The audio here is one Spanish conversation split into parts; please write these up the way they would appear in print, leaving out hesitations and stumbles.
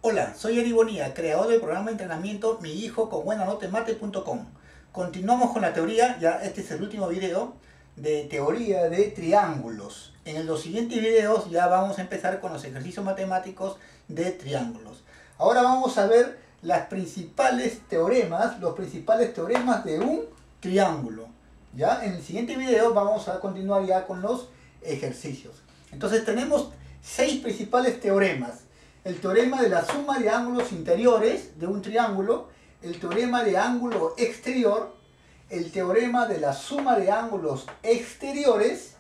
Hola, soy Eri Bonilla, creador del programa de entrenamiento Mi Hijo con Buena Nota en Mate.com. Continuamos con la teoría, ya este es el último video de teoría de triángulos. En los siguientes videos ya vamos a empezar con los ejercicios matemáticos de triángulos. Ahora vamos a ver los principales teoremas de un triángulo. Ya en el siguiente video vamos a continuar ya con los ejercicios. Entonces tenemos 6 principales teoremas. El teorema de la suma de ángulos interiores de un triángulo, el teorema de ángulo exterior, el teorema de la suma de ángulos exteriores,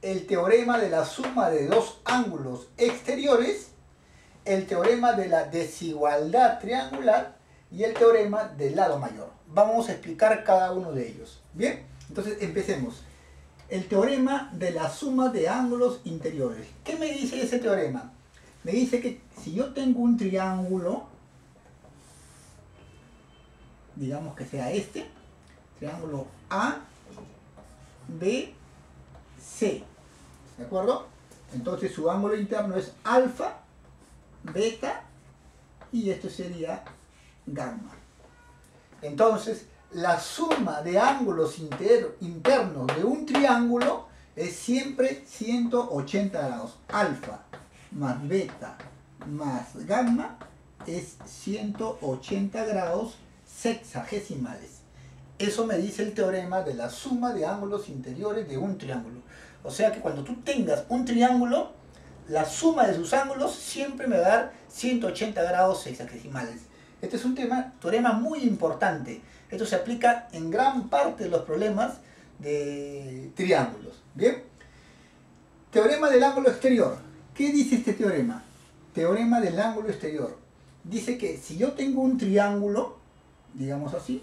el teorema de la suma de dos ángulos exteriores, el teorema de la desigualdad triangular y el teorema del lado mayor. Vamos a explicar cada uno de ellos. Bien, entonces empecemos. El teorema de la suma de ángulos interiores. ¿Qué me dice ese teorema? Me dice que si yo tengo un triángulo, digamos que sea este, triángulo A, B, C, ¿de acuerdo? Entonces su ángulo interno es alfa, beta, y esto sería gamma. Entonces, la suma de ángulos internos de un triángulo es siempre 180 grados. Alfa más beta más gamma es 180 grados sexagesimales. Eso me dice el teorema de la suma de ángulos interiores de un triángulo. O sea que cuando tú tengas un triángulo, la suma de sus ángulos siempre me va a dar 180 grados sexagesimales. Este es un teorema muy importante. Esto se aplica en gran parte de los problemas de triángulos. Bien. Teorema del ángulo exterior. ¿Qué dice este teorema? Teorema del ángulo exterior. Dice que si yo tengo un triángulo, digamos así,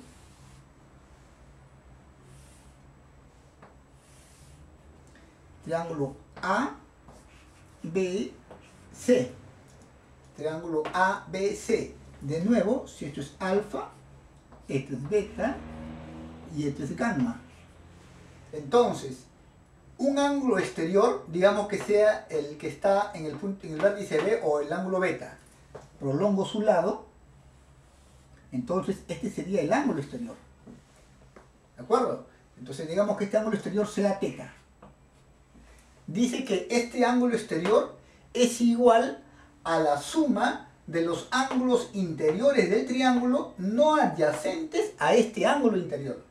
triángulo A, B, C. Triángulo A, B, C. De nuevo, si esto es alfa, esto es beta y esto es gamma. Entonces, un ángulo exterior, digamos que sea el que está en el vértice B o el ángulo beta. Prolongo su lado, entonces este sería el ángulo exterior. ¿De acuerdo? Entonces digamos que este ángulo exterior sea θ. Dice que este ángulo exterior es igual a la suma de los ángulos interiores del triángulo no adyacentes a este ángulo interior.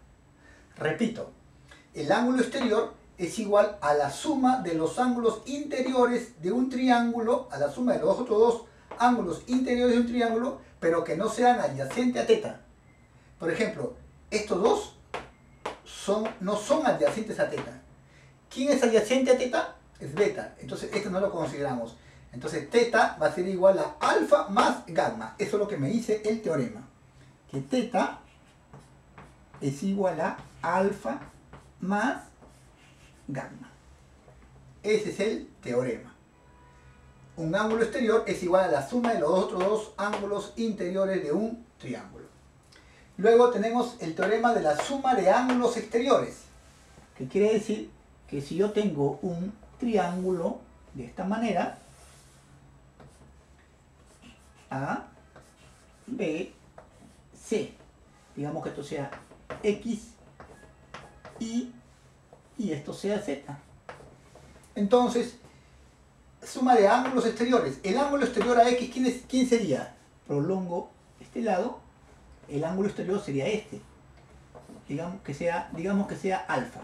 Repito, el ángulo exterior es igual a la suma de los ángulos interiores de un triángulo, a la suma de los otros dos ángulos interiores de un triángulo, pero que no sean adyacentes a θ. Por ejemplo, estos dos no son adyacentes a θ. ¿Quién es adyacente a θ? Es beta. Entonces, esto no lo consideramos. Entonces, θ va a ser igual a alfa más gamma. Eso es lo que me dice el teorema. Que θ es igual a alfa más gamma. Ese es el teorema. Un ángulo exterior es igual a la suma de los otros dos ángulos interiores de un triángulo. Luego tenemos el teorema de la suma de ángulos exteriores, que quiere decir que si yo tengo un triángulo de esta manera, A, B, C, digamos que esto sea X, Y, y esto sea Z. Entonces, suma de ángulos exteriores. El ángulo exterior a X, ¿quién sería? Prolongo este lado, el ángulo exterior sería este. Digamos que sea alfa.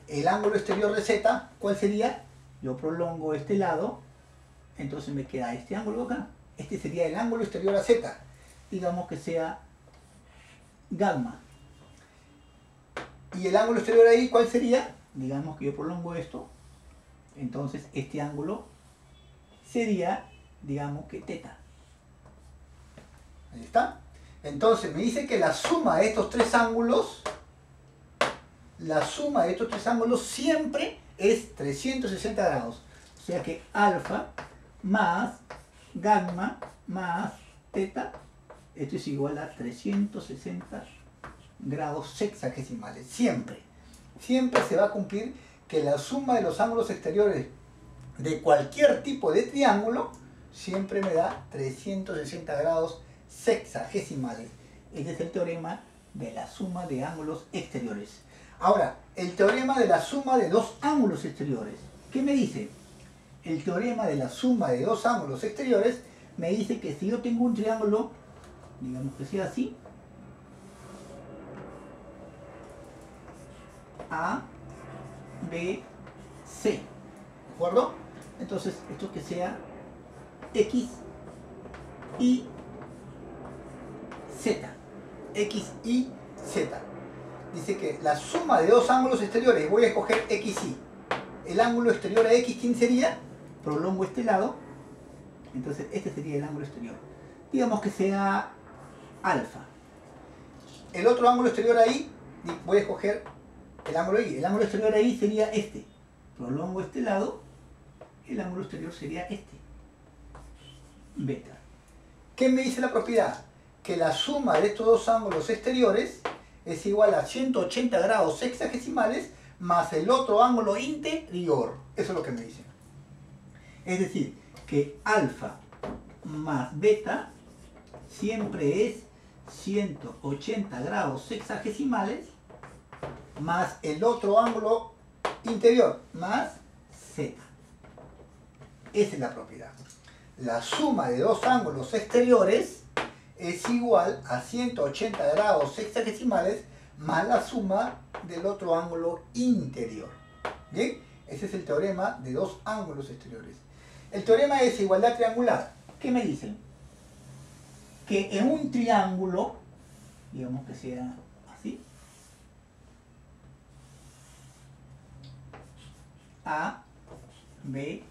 El ángulo exterior de Z, ¿cuál sería? Yo prolongo este lado, entonces me queda este ángulo acá. Este sería el ángulo exterior a Z. Digamos que sea gamma. ¿Y el ángulo exterior ahí cuál sería? Digamos que yo prolongo esto. Entonces este ángulo sería, digamos que θ. Ahí está. Entonces me dice que la suma de estos tres ángulos, siempre es 360 grados. O sea que alfa más gamma más θ, esto es igual a 360 grados sexagesimales. Siempre se va a cumplir que la suma de los ángulos exteriores de cualquier tipo de triángulo siempre me da 360 grados sexagesimales. Este es el teorema de la suma de ángulos exteriores. Ahora, el teorema de la suma de dos ángulos exteriores. ¿Qué me dice? El teorema de la suma de dos ángulos exteriores me dice que si yo tengo un triángulo, digamos que sea así, A, B, C, ¿de acuerdo? Entonces, esto que sea X, Y, Z. X, Y, Z. Dice que la suma de dos ángulos exteriores, voy a escoger X, Y. El ángulo exterior a X, ¿quién sería? Prolongo este lado, entonces este sería el ángulo exterior. Digamos que sea alfa. El otro ángulo exterior ahí, voy a escoger el ángulo Y. El ángulo exterior ahí sería este. Prolongo este lado, el ángulo exterior sería este. Beta. ¿Qué me dice la propiedad? Que la suma de estos dos ángulos exteriores es igual a 180 grados sexagesimales más el otro ángulo interior. Eso es lo que me dice. Es decir, que alfa más beta siempre es 180 grados sexagesimales más el otro ángulo interior, más z. Esa es la propiedad. La suma de dos ángulos exteriores es igual a 180 grados sexagesimales más la suma del otro ángulo interior. ¿Bien? Ese es el teorema de dos ángulos exteriores. El teorema de desigualdad triangular. ¿Qué me dicen? Que en un triángulo, digamos que sea así, A, B,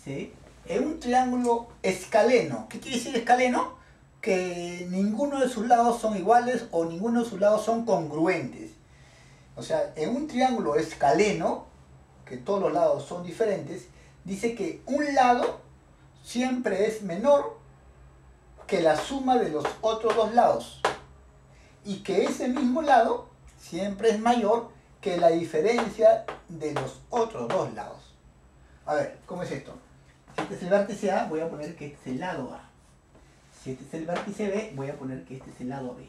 C, en un triángulo escaleno. ¿Qué quiere decir escaleno? Que ninguno de sus lados son iguales o ninguno de sus lados son congruentes. O sea, en un triángulo escaleno, que todos los lados son diferentes, dice que un lado siempre es menor que la suma de los otros dos lados y que ese mismo lado siempre es mayor que la diferencia de los otros dos lados. A ver, ¿cómo es esto? Si este es el vértice A, voy a poner que este es el lado A. Si este es el vértice B, voy a poner que este es el lado B.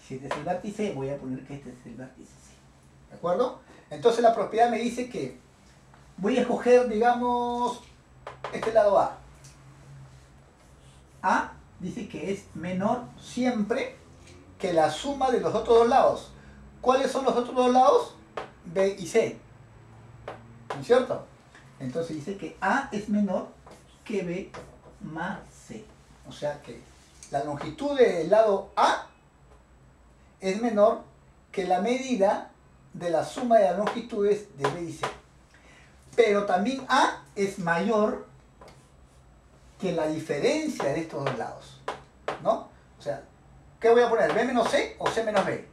Si este es el vértice C, voy a poner que este es el vértice C. ¿De acuerdo? Entonces la propiedad me dice que voy a escoger, digamos, este lado A. A dice que es menor siempre que la suma de los otros dos lados. ¿Cuáles son los otros dos lados? B y C. ¿No es cierto? Entonces dice que A es menor que B más C. O sea que la longitud del lado A es menor que la medida de la suma de las longitudes de B y C. Pero también A es mayor que la diferencia de estos dos lados, ¿no? O sea, ¿qué voy a poner? ¿B menos C o C menos B?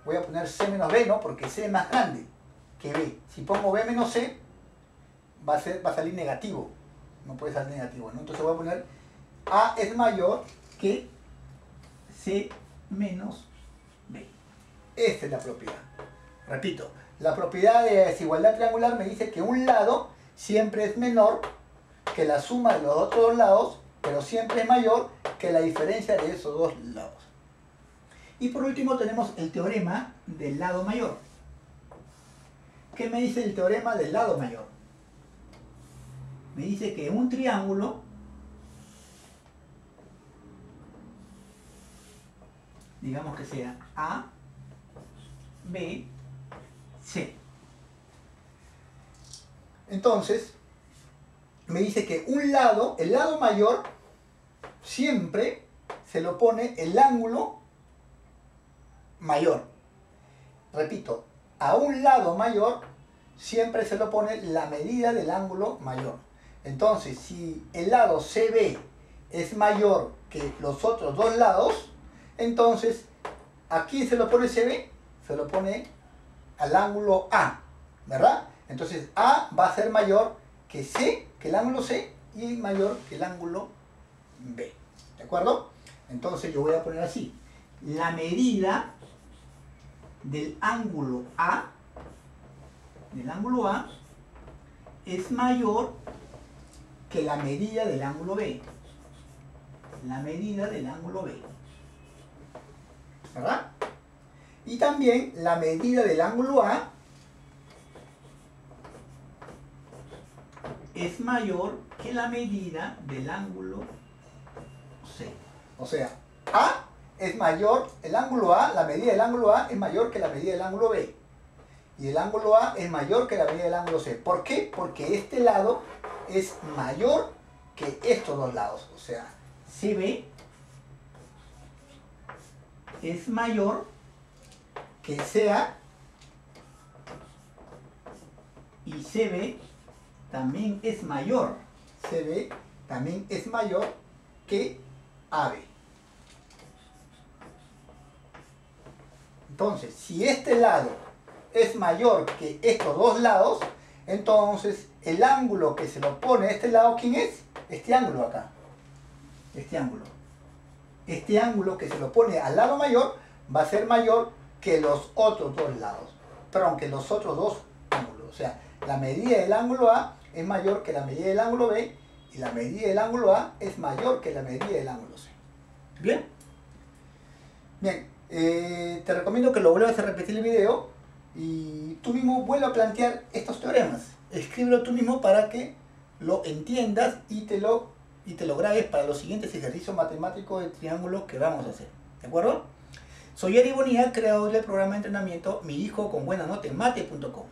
Voy a poner C menos B, ¿no? Porque C es más grande que B. Si pongo B menos C, va a salir negativo. No puede salir negativo, ¿no? Entonces voy a poner A es mayor que C menos B. Esta es la propiedad. Repito, la propiedad de desigualdad triangular me dice que un lado siempre es menor que la suma de los otros dos lados, pero siempre es mayor que la diferencia de esos dos lados. Y por último tenemos el teorema del lado mayor. ¿Qué me dice el teorema del lado mayor? Me dice que un triángulo digamos que sea A, B, C. Entonces, me dice que un lado, el lado mayor, siempre se lo pone el ángulo mayor. Repito, a un lado mayor siempre se lo pone la medida del ángulo mayor. Entonces, si el lado CB es mayor que los otros dos lados, entonces, ¿a quién se lo pone CB? Se lo pone al ángulo A, ¿verdad? Entonces, A va a ser mayor que C, que el ángulo C, y mayor que el ángulo B. ¿De acuerdo? Entonces, yo voy a poner así. La medida del ángulo A, es mayor que la medida del ángulo B. La medida del ángulo B. ¿Verdad? Y también la medida del ángulo A es mayor que la medida del ángulo C. O sea, A es mayor, el ángulo A, la medida del ángulo A es mayor que la medida del ángulo B. Y el ángulo A es mayor que la medida del ángulo C. ¿Por qué? Porque este lado es mayor que estos dos lados. O sea, CB es mayor que CA y CB también es mayor. CB también es mayor que AB. Entonces, si este lado es mayor que estos dos lados, entonces el ángulo que se lo pone a este lado, ¿quién es? Este ángulo acá. Este ángulo. Este ángulo que se lo pone al lado mayor va a ser mayor que los otros dos lados. Perdón, que los otros dos ángulos. O sea, la medida del ángulo A es mayor que la medida del ángulo B y la medida del ángulo A es mayor que la medida del ángulo C. ¿Bien? Bien, te recomiendo que lo vuelvas a repetir el video y tú mismo vuelve a plantear estos teoremas. Escríbelo tú mismo para que lo entiendas y te lo grabes para los siguientes ejercicios matemáticos de triángulos que vamos a hacer. ¿De acuerdo? Soy Eri Bonilla, creador del programa de entrenamiento Mi Hijo con Buena Nota en Mate.com.